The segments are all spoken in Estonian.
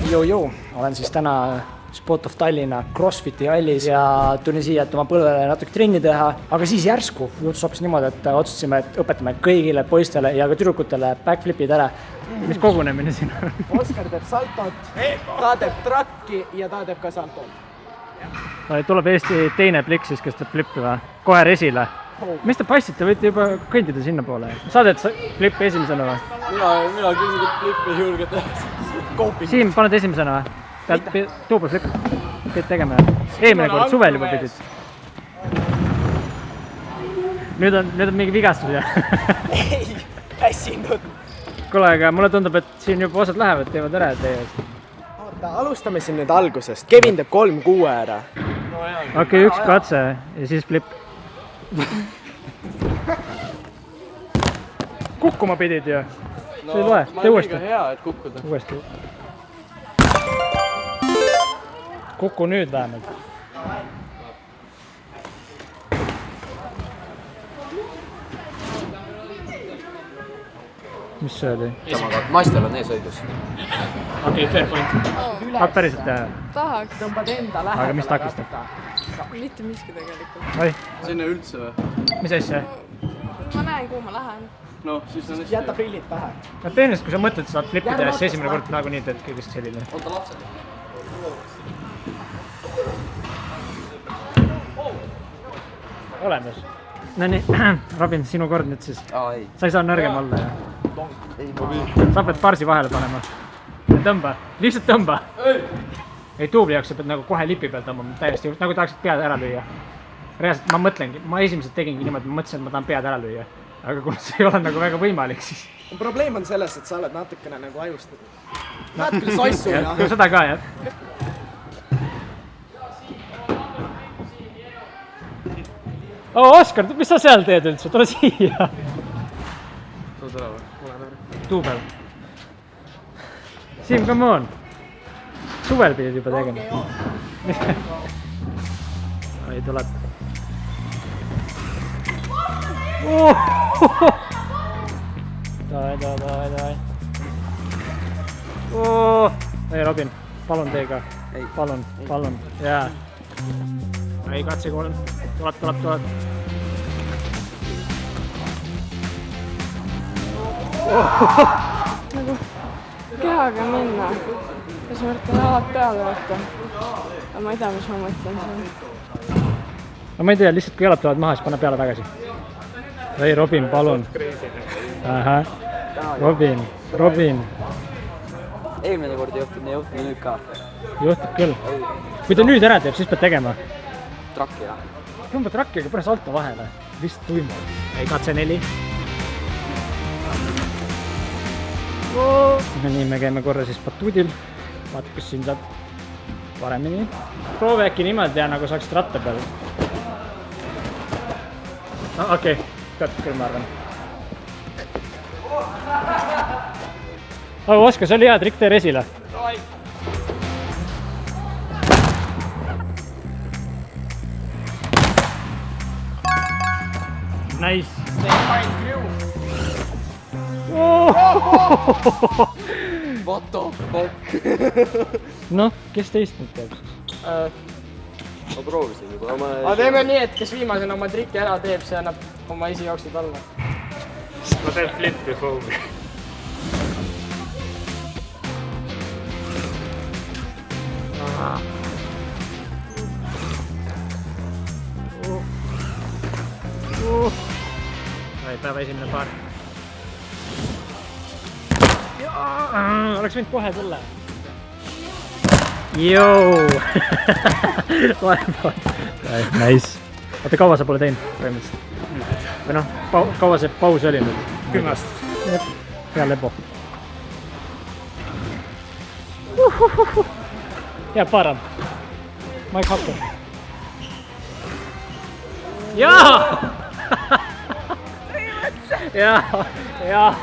Joo, olen siis täna Sport of Tallinna CrossFiti hallis ja tulin siia, et oma põlvele natuke trenni teha, aga siis järsku juhtus hoopis niimoodi, et otsustasime, et õpetame kõigile poistele ja ka tüdrukutele backflipid ära. Mis kogunemine siin on? Oskar teeb saltot, ta teeb trakki ja ta teeb ka saltot. Tuleb Eesti teine plik siis, kes teeb flippi või? Kohe resile. Mis te passite, võite juba kõndida sinna poole? Sa teed flippi esimesena või? Mina küll flippi ei julge teha. Siim, paned esimesena või? Pead tuuba flip, pead tegema. Eelmine kord suvel juba pidid. Nüüd on mingi vigastus ja? Ei, pässinud. Kuule, aga mulle tundub, et siin juba osad lähevad, teevad ära teie. Oota, alustame siin nüüd algusest. Kevin teeb 3-6 ära. Okei, üks katse ja siis flip. Kukkuma pidid ju. See ei loe, tee uuesti. Ma olen liiga hea, et kukkuda. Uuesti. Kuku nüüd vähemalt. Mis see oli? Maistel on eesõigus. Okei, fair point. Päriselt teha? Tahaks. Tõmbad enda lähedale. Aga mis takistab? Mitte miski tegelikult. Oi, Sinna üldse või? mis asja? Ma näen, kuhu ma lähen. No, siis on Jäta prillid pähe. No teenest, kui sa mõtled, saad flippida ja siis esimene kord nagu nii teed kõigest selline. Oota lapsed. Olemas. No nii, Robin, sinu kord nüüd siis. Ei. Sa ei saa nõrgem olla, jah? Sa pead parsi vahele panema. Tõmba, lihtsalt tõmba. Ei, tuubli jaoks sa pead nagu kohe lipi peal tõmbama, täiesti, nagu tahaksid pead ära lüüa. Reaalselt ma mõtlengi, ma esimesed tegingi niimoodi, ma mõtlesin, et ma tahan pead ära lüüa. Aga kuna see ei ole nagu väga võimalik, siis... Probleem on selles, et sa oled natukene nagu ajustatud. Natukene sossuna. No seda ka, jah. Oskar, mis sa seal teed üldse? Tule siia. Tuled ära või? Tuubel. Siim, come on. Suvel pidid juba tegema. Ei, tuleb. Davai. Ei, Robin, palun tee ka. Palun. Jaa. Ei, katse kolm. Tuleb. Nagu kehaga minna. Kas ma võtan jalad peale võtta? Aga ma ei tea, mis ma mõtlen siin. No ma ei tea, lihtsalt kui jalad tulevad maha, siis pane peale tagasi. Ei, Robin, palun. Robin. Eelmine kord ei juhtunud nüüd ka. Juhtub küll. Kui ta nüüd ära teeb, siis pead tegema. Trakki, jah. Tõmba trakki, aga pane salto vahele. Lihtsalt tuimad. Ei, katse 4. No nii, me käime korra siis batuudil. Vaata, kas siin saab paremini. Proovi äkki niimoodi ja nagu saaksid ratta peal. Okei, tead küll, ma arvan. Oskar, see oli hea trikk, tee resile. Nice. What the fuck? Noh, kes teist nüüd teeb siis? Ma proovisin juba. Aga teeme nii, et kes viimasena oma trikki ära teeb, see annab oma esijooksud alla. Ma teen flippi foobi. Päeva esimene paar. Oleks võinud kohe tulla. Joo! Nice. Oota, kaua sa pole teinud põhimõtteliselt? Või noh, kaua see paus oli nüüd? 10 aastat. Hea lebo. Hea param. Mike Hacker. Jaa! Jaa.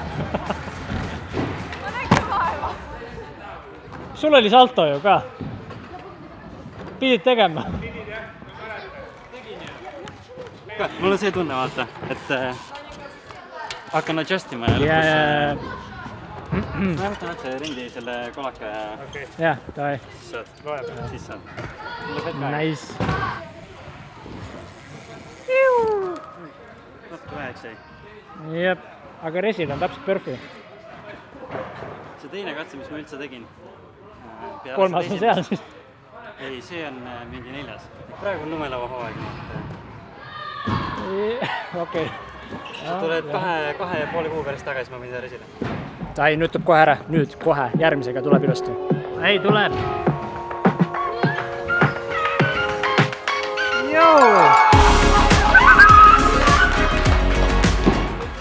Sul oli salto ju ka. Pidid tegema. Mul on see tunne, vaata, et hakkan adjustima ja lõpus. ma võtan otse rendi selle kolaka ja jah, davai. siis saad. Nice. Natuke väheks jäi. Jep, aga resil on täpselt perfi. See teine katse, mis ma üldse tegin. Kolmas on seal siis. Ei, see on mingi 4. Praegu on lumelava hooaeg. Okei. Sa tuled 2,5 kuu pärast tagasi, ma võin seda resile. Ei, nüüd tuleb kohe ära. Nüüd kohe. Järgmisega tuleb ilusti. Ei, tuleb.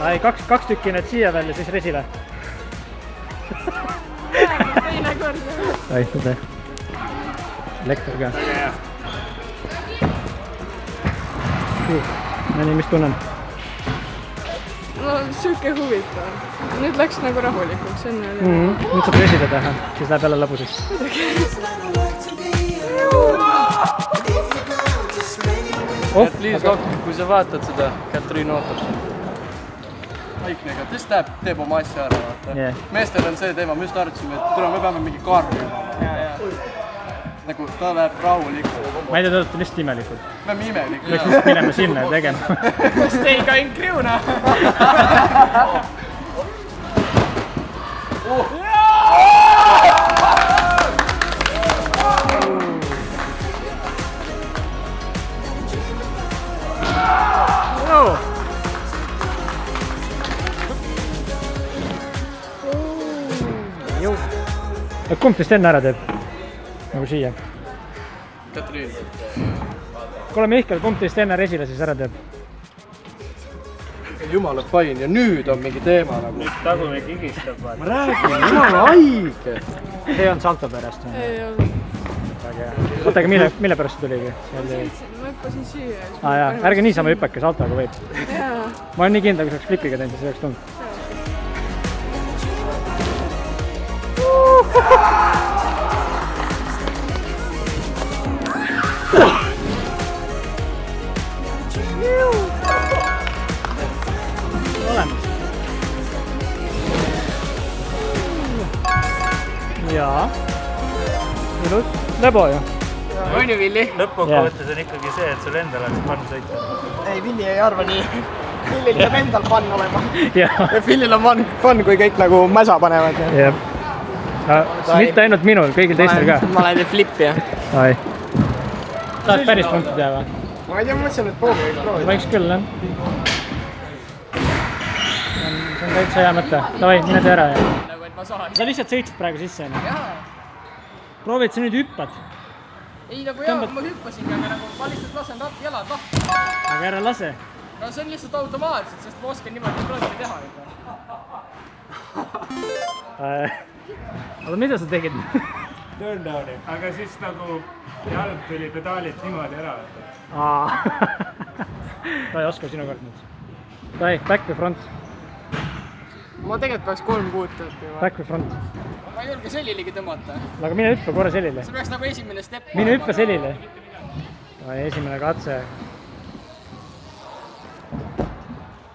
Ei, kaks tükki need siia veel ja siis resile. Teine kord. Ei, tõde. Lektor ka. No nii, mis tunnen? No siuke huvitav. Nüüd läks nagu rahulikuks, enne oli. Nüüd saab resile teha, siis läheb jälle lõbuseks. Liis, kui sa vaatad seda, Katriin ootab sind. Vaiknega, kes teeb oma asja ära, vaata. Yeah. Meestel on see teema, me just arvatsime, et tule, me peame mingi karjuma. Nagu ta läheb rahulikult. Ma ei tea, te olete lihtsalt imelikud. Me oleme imelikud. Peaks vist minema sinna ja tegema. Kas te ei käinud kriuna? Kumb teist enne ära teeb? Nagu siia. Katriin. Kuule Mihkel, kumb teist enne resile siis ära teeb? Jumala fine ja nüüd on mingi teema nagu. Nüüd tagume kigistab vaata. Ma räägin, jumala haige. See on salto pärast. Ei olnud. Oota, aga mille pärast see tuligi? Ma hüppasin siia. Jaa, ärge niisama hüppake, saltoga võib. Jaa. Ma olen nii kindel, kui saaks flipiga teinud, siis oleks tulnud. Olemas. Jaa. Ilus. Lebo ju. On ju, Villi? Lõppkokkuvõttes on ikkagi see, et sul endal oleks fun sõita. Ei, Villi ei arva nii. Villil peab endal fun olema. Jaa. Ja Villil on fun, kui kõik nagu mäsa panevad. Jep. Mitte ainult minul, kõigil teistel ka. Ma lähen flippi, jah. Ai. Tahad päris punkti teha või? Ma ei tea, ma mõtlesin, et võiks proovida. Võiks küll, jah. See on täitsa hea mõte. Davai, mine tee ära. Nagu, et ma saan. Sa lihtsalt sõitsid praegu sisse. Jaa. Proovi, et sa nüüd hüppad. Ei, nagu jaa, ma hüppasin, aga nagu ma lihtsalt lasen jalad lahti. Aga ära lase. No see on lihtsalt automaatselt, sest ma oskan niimoodi praegu teha juba. Aga mida sa tegid? Turndowni. Aga siis nagu jalg tuli pedaalilt niimoodi ära. Ta ei oska sinu kord nüüd. Davai, back või front? Ma tegelikult peaks 3 kuud õppima. Back või front? Ma ei julge selilegi tõmmata. Aga mine hüppa korra selile. See peaks nagu esimene step. Mine hüppa selile. Davai, esimene katse.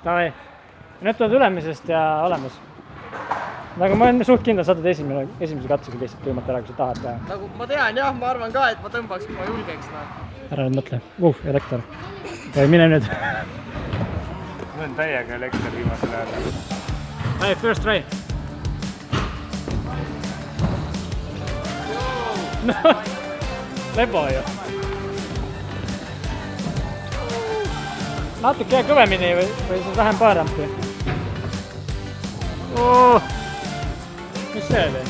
Davai. Nüüd tuled ülemisest ja olemas. Aga ma olen suht kindel, sa saad esimese katsega lihtsalt tuimata ära, kui sa tahad teha. Nagu ma tean jah, ma arvan ka, et ma tõmbaks, kui ma julgeks. Ära nüüd mõtle. Elektor. Mine nüüd. Mul on täiega elektor viimasel ajal. Hey, first try. No, lebo ju. Natuke kõvemini või siis vähem paarampi. Mis see oli?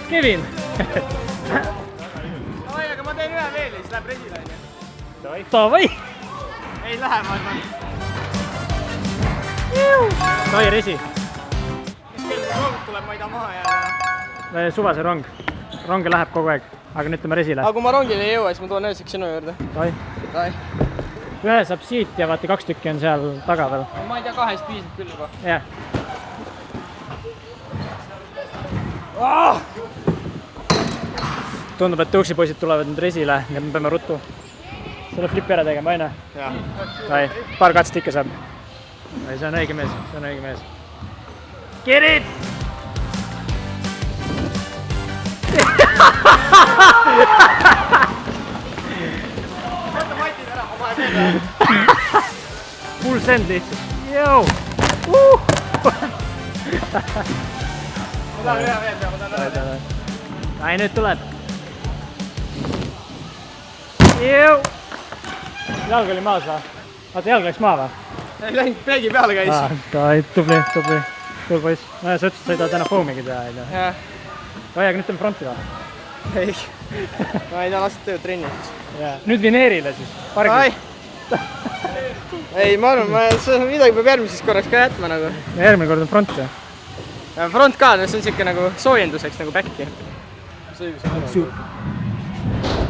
Kevin! Oi, aga ma teen ühe veel ja siis läheb resile. Davai! Ei lähe, ma arvan. Davai, resi. Mis kell rong tuleb, ma ei taha maha jääda. Suvase rong. Ronge läheb kogu aeg, aga nüüd tõmba resile. Aga kui ma rongile ei jõua, siis ma tulen ööseks sinu juurde. Davai. Ühe saab siit ja vaata 2 tükki on seal taga veel. Ma ei tea, 2 piisab küll juba. Jah. Tundub, et tõuksipoisid tulevad nüüd resile, nii et me peame ruttu selle flipi ära tegema, aina? Jah. Davai, paar katset ikka saab. ei, see on õige mees, see on õige mees. Get it! Full send lihtsalt. Jõu! Ma tahan ühe veel teha, ma tahan ühe teha. Ai, nüüd tuleb. Jõu! Jalg oli maas või? Vaata, jalg läks maa või? Ei läinud, peegi peale käis. Tubli. Tuul poiss. Sa ütlesid, sa ei taha täna foamigi teha, ei tea. Jah. Oi, aga nüüd teeme fronti või? Ei. Ma ei tea, lastud tööd trenni. Nüüd vineerile siis. Ai. Ei, ma arvan, midagi peab järgmises korraks ka jätma nagu. Järgmine kord on front või? Front ka, see on siuke nagu soojenduseks nagu back'i.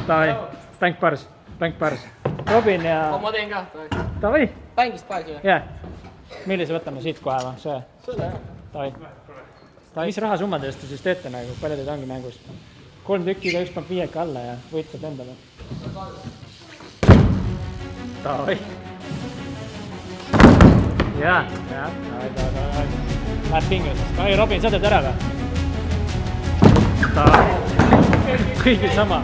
Davai, bänk pars. Robin ja... Ma teen ka. Davai. Pängist paes või? Jah. Millise võtame siit kohe või? See? Selle jah. Davai. Mis rahasummade eest te siis teete nagu? Palju teid ongi mängus? 3 tükki, igaüks paneb 5 alla ja võitleb endale. Davai. Jaa. Davai. Läheb pingelisest. Ai, Robin, sa teed ära või? Davai. Kõigil sama.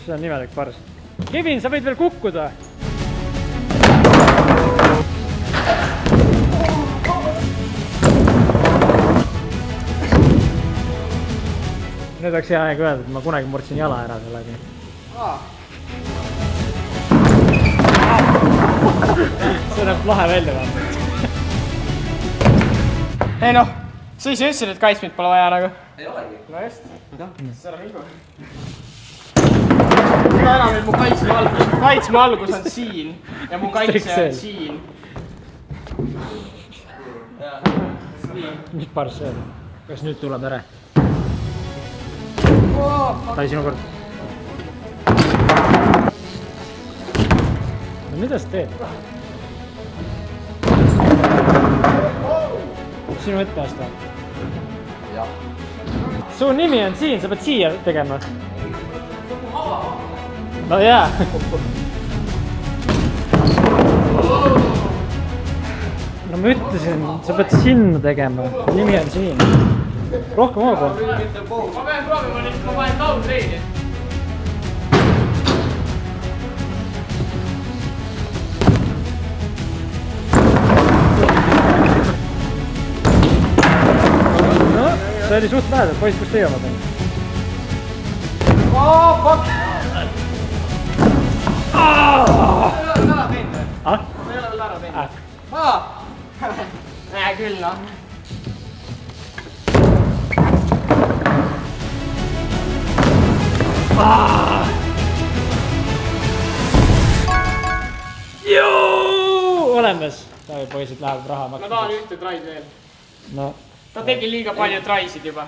See on nimelik pars. Kevin, sa võid veel kukkuda. Nüüd oleks hea aeg öelda, et ma kunagi murdsin jala ära sellega. See näeb lahe välja vähemalt. Ei noh, sa ise ütlesid, et kaitsmid pole vaja nagu. Ei olegi. No just. Seda mingu. Seda enam, et mu kaitsme algus on siin ja mu kaitse on siin. Mis pars see on? Kas nüüd tuleb ära? Tai sinu kord. No mida sa teed? Sinu etteast või? Jah. Su nimi on siin, sa pead siia tegema. No jaa. No ma ütlesin, sa pead sinna tegema. Nimi on siin. Rohkem hoogu. Ma pean proovima nüüd, ma panen downtrade'i. No, see oli suht lähedal. Poiss, kus teie omad on? Oh, fuck! Sa ei ole veel ära teinud või? Ah? Sa ei ole veel ära teinud. Näe küll, noh. Olemas. Tavi poisid läheb raha Ma maksma. tahan ühte traid veel. No. Ta tegi liiga palju traisid juba.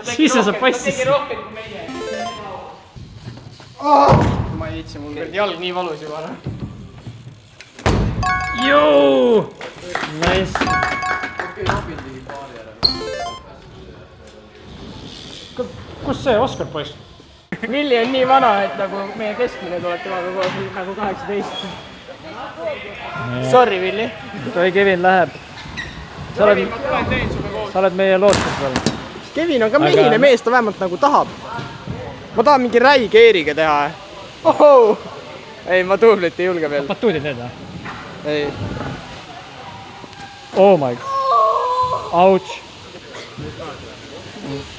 Siis sa saad passis. Ta tegi rohkem kui meie. Ma ei viitsi, mul kuradi jalg nii valus juba. Jõu! Nice. Kus see Oskar poiss? Villi on nii vana, et nagu meie keskmine tuleb temaga koos nagu 18. Sorry, Villi. Toi Kevin läheb. Sa oled meie lootus veel. Kevin on ka mehine mees, ta vähemalt nagu tahab. Ma tahan mingi räige eeriga teha. Ohoo! Ei, ma duublit ei julge veel. Batuudid need või? Ei. Oh my god. Ouch.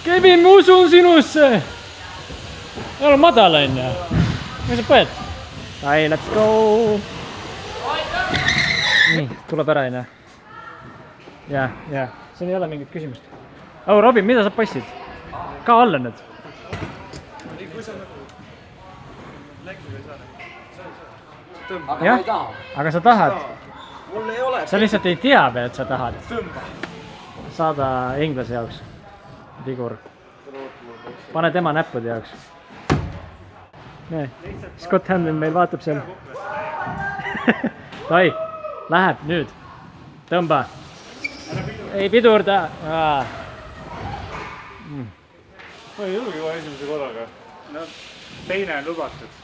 Kevin, ma usun sinusse. Ole madal on ju. Mis sa põed? Ai, let's go. Nii, tuleb ära on ju. Jaa. Siin ei ole mingit küsimust. Oh, Robin, mida sa passid? Ka alla nüüd. Aga ma Jah, ei taha. aga sa tahad. Mul ei ole. Sa lihtsalt ei tea veel, et sa tahad. Saada inglase jaoks. Vigur. Pane tema näppude jaoks. Nee, Scott Hamlin meil vaatab seal. Tai, läheb nüüd. Tõmba. Ei pidurda. ma ei julge kohe esimese korraga. No, teine on lubatud.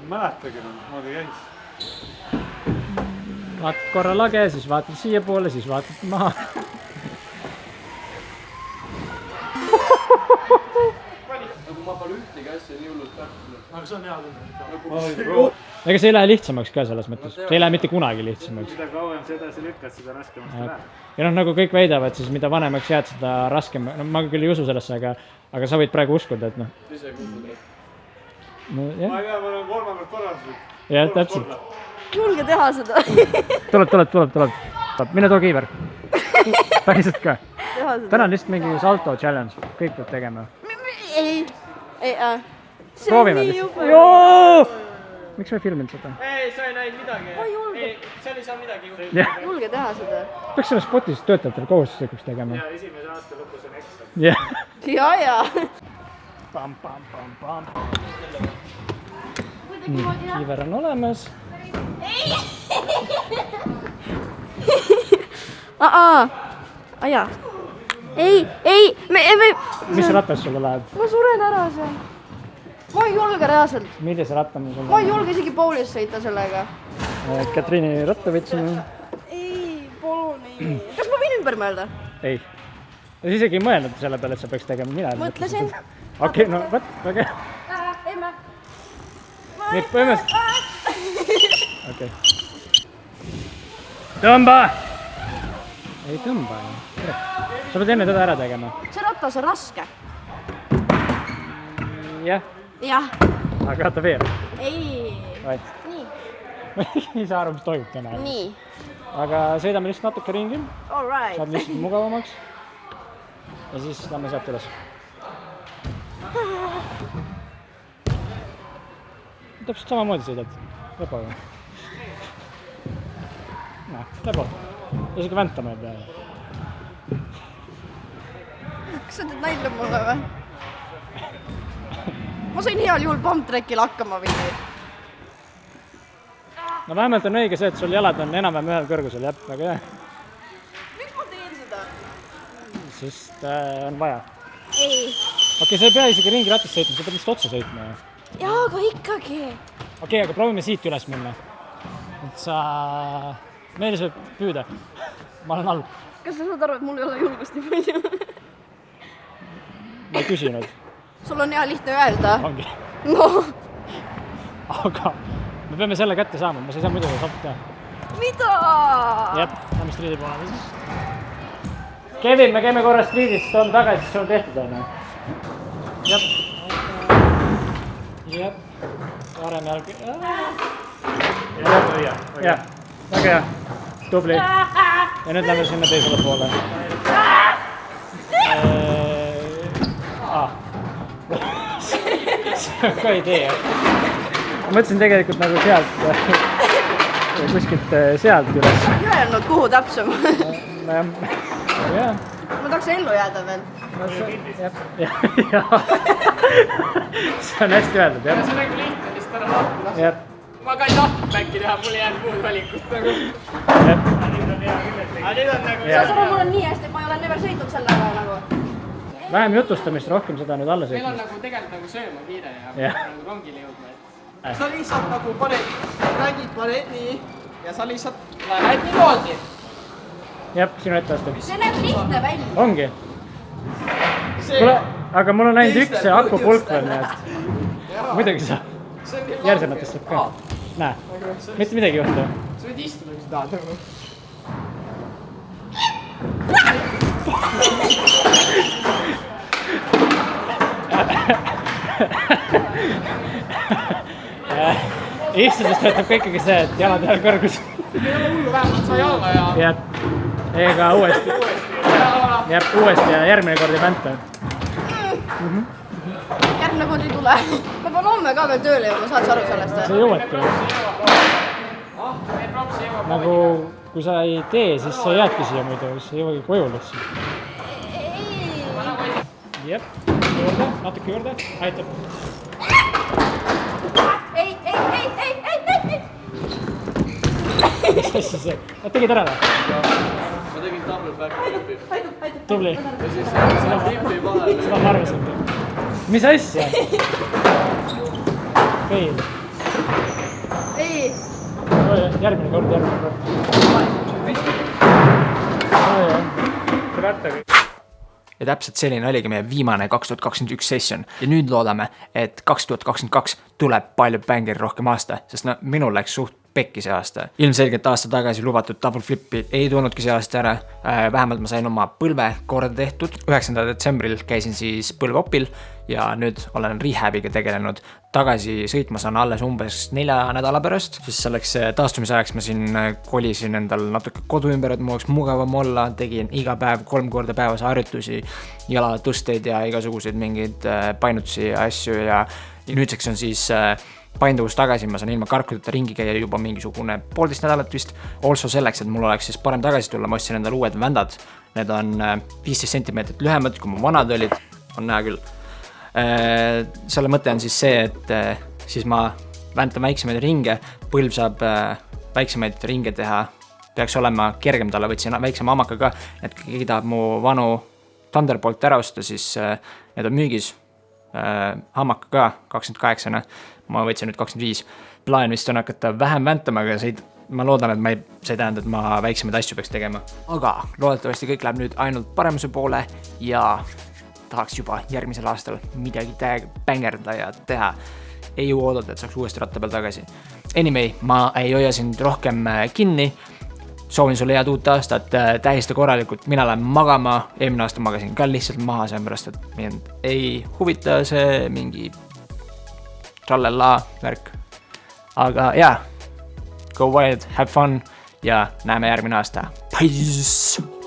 Mäletage, moodi käis. Vaatad korra lage, siis vaatad siia poole, siis vaatad maha. Nagu ma pole ühtegi asja nii hullult täpselt. Aga see on hea tunne. Ega see ei lähe lihtsamaks ka selles mõttes. See ei lähe mitte kunagi lihtsamaks. Mida kauem sa edasi lükkad, seda raskemaks ta läheb. Ja noh, nagu kõik väidavad, siis mida vanemaks jääd, seda raskem. No ma küll ei usu sellesse, aga sa võid praegu uskuda, et noh. Ise kuulda. No, jah. Ma ei tea, ma olen kolmandat korralduslik. Ja täpselt. julge teha seda. Tuleb. Mine too kiiver. Päriselt ka. Täna on lihtsalt mingi salto challenge. Kõik peab tegema. ei. Proovime lihtsalt. Joo! Miks me filminud seda? ei, sa ei näinud midagi. Ma ei julge. Seal ei saa midagi juhtuda. Jah. Julge teha seda. Peaks selle spotis töötajatel kohustuslikuks tegema. Ja esimese aasta lõpus on eksam. Jah. Ja. Pam. Nii, kiiver on olemas. Jaa. Ei. Mis rattas sulle läheb? Ma suren ära seal. Ma ei julge reaalselt. Millise ratta me sulle? Ma ei julge isegi Paulis sõita sellega. Katriini ratta võtsime. Ei, palun ei. Kas ma võin ümber mõelda? Ei. Ja siis isegi ei mõelnud selle peale, et sa peaks tegema. Mina Mõtlesin. Okei, no võt, väga hea. Emme. Nii, põhimõtteliselt. Okei. Tõmba! Ei tõmba ju. Sa pead enne teda ära tegema. See ratas on raske. Jah, Jah. aga vaata veel. Ei. Vaid. Nii. Ma ei saa aru, mis toimub täna. Nii. Aga sõidame lihtsalt natuke ringi. All right. Saad lihtsalt mugavamaks. Ja siis lähme sealt üles. Täpselt samamoodi sõidad. Lepoga. Näe, lepo. Isegi väntama ei pea. Kas sa teed nalja mulle või? Ma sain heal juhul pumptrackil hakkama või? No vähemalt on õige see, et sul jalad on enam-vähem ühel kõrgusel, jah, väga hea. Miks ma teen seda? Sest on vaja. Ei. Okei, sa ei pea isegi ringi ratast sõitma, sa pead lihtsalt otsa sõitma. Jaa, aga ikkagi. Okei, aga proovime siit üles minna. Et sa... Meelis võib püüda. Ma olen all. Kas sa saad aru, et mul ei ole julgust nii palju? Ma ei küsinud. Sul on hea lihtne öelda. Ongi. No. Aga me peame selle kätte saama, ma ei saa muidu seda salto teha. Mida? Jep, lähme striidi poole siis. Kevin, me käime korra striidist, toome tagasi, siis on tehtud aina. Jep. Parem jalg. Jah, väga hea. Tubli. Ja nüüd lähme sinna teisele poole. See on ka idee. Ma mõtlesin tegelikult nagu sealt, kuskilt sealt üles. Ei öelnud, kuhu täpsemalt. Jah. Ma tahaks ellu jääda veel. Jah. See on hästi öeldud, jah. See on nagu lihtne, lihtsalt ära vaatama. Jah. Ma ka ei tahtnud äkki teha, mul ei jäänud muud valikut nagu. Jah. Aga nüüd on nagu... Saad aru, mul on nii hästi, et ma ei ole never sõitnud sellega nagu. Vähem jutustamist, rohkem seda nüüd alla Meil on sõitmist. nagu tegelikult nagu sööma kiire ja Jah. nagu rongile jõudma. Sa lihtsalt nagu paned nii ja sa lihtsalt Lähed niimoodi. Jah, sinu etteaste. See näeb lihtne välja. Ongi. Kuule, aga mul on ainult üks see akupulk veel, nii et muidugi saab. Järsematest saab ka. Näe, mitte midagi ei juhtu. Sa võid istuda, kui sa tahad nagu. Istudest võtab ka ikkagi see, et jalad ühel kõrgus. Ei ole hullu, vähemalt sai alla ja... Jah, ega uuesti. Jah, uuesti ja järgmine kord ei vänta. Järgmine kord ei tule. Ma pean homme ka veel tööle jõudma, saad sa aru sellest? Sa jõuadki. Nagu, kui sa ei tee, siis sa jäädki siia muidu, siis sa jõuagi koju lihtsalt. Jep, juurde, natuke juurde, aitab. Ei. Mis asja see? Nad tegid ära või? ma tegin double backflipi. tubli. Ja siis selle flipi vahele. Seda ma arvasin. Mis asja? Fail. ei, Järgmine kord. Ja täpselt selline oligi meie viimane 2021 session ja nüüd loodame, et 2022 tuleb palju bängeri rohkem aasta, sest no minul läks suht pekki see aasta. Ilmselgelt aasta tagasi lubatud double flipi ei tulnudki see aasta ära, vähemalt ma sain oma põlve korda tehtud. 9. detsembril käisin siis põlveopil ja nüüd olen rehabiga tegelenud. Tagasi sõitma saan alles umbes 4 nädala pärast, siis selleks taastumise ajaks ma siin kolisin endal natuke kodu ümber, et mul oleks mugavam olla, tegin iga päev 3 korda päevas harjutusi, jalatõsteid ja igasuguseid mingeid painutusi ja asju ja nüüdseks on siis painduvus tagasi, ma saan ilma karkudeta ringi käia juba mingisugune 1,5 nädalat vist. Also selleks, et mul oleks siis parem tagasi tulla, ma ostsin endale uued vändad. Need on 15 centimeetrit lühemad, kui mu vanad olid, on näha küll. Selle mõte on siis see, et siis ma väntan väiksemaid ringe, põlv saab väiksemaid ringe teha, peaks olema kergem talle, võtsin väiksema hamaka ka, et kui keegi tahab mu vanu Thunderbolt ära osta, siis need on müügis, hamaka ka 28-na, ma võtsin nüüd 25. Plaan vist on hakata vähem väntama, aga ma loodan, et see ei tähenda, et ma väiksemaid asju peaks tegema. Aga loodetavasti kõik läheb nüüd ainult paremuse poole ja tahaks juba järgmisel aastal midagi täiega bängerda ja teha. Ei jõua oodata, et saaks uuesti ratta peal tagasi. Anyway, ma ei hoia sind rohkem kinni. Soovin sulle head uut aastat, tähista korralikult, mina lähen magama. Eelmine aasta magasin ka lihtsalt maha, seepärast, et mind ei huvita see mingi trallella värk. Aga jaa, go wild, have fun ja näeme järgmine aasta. Peace!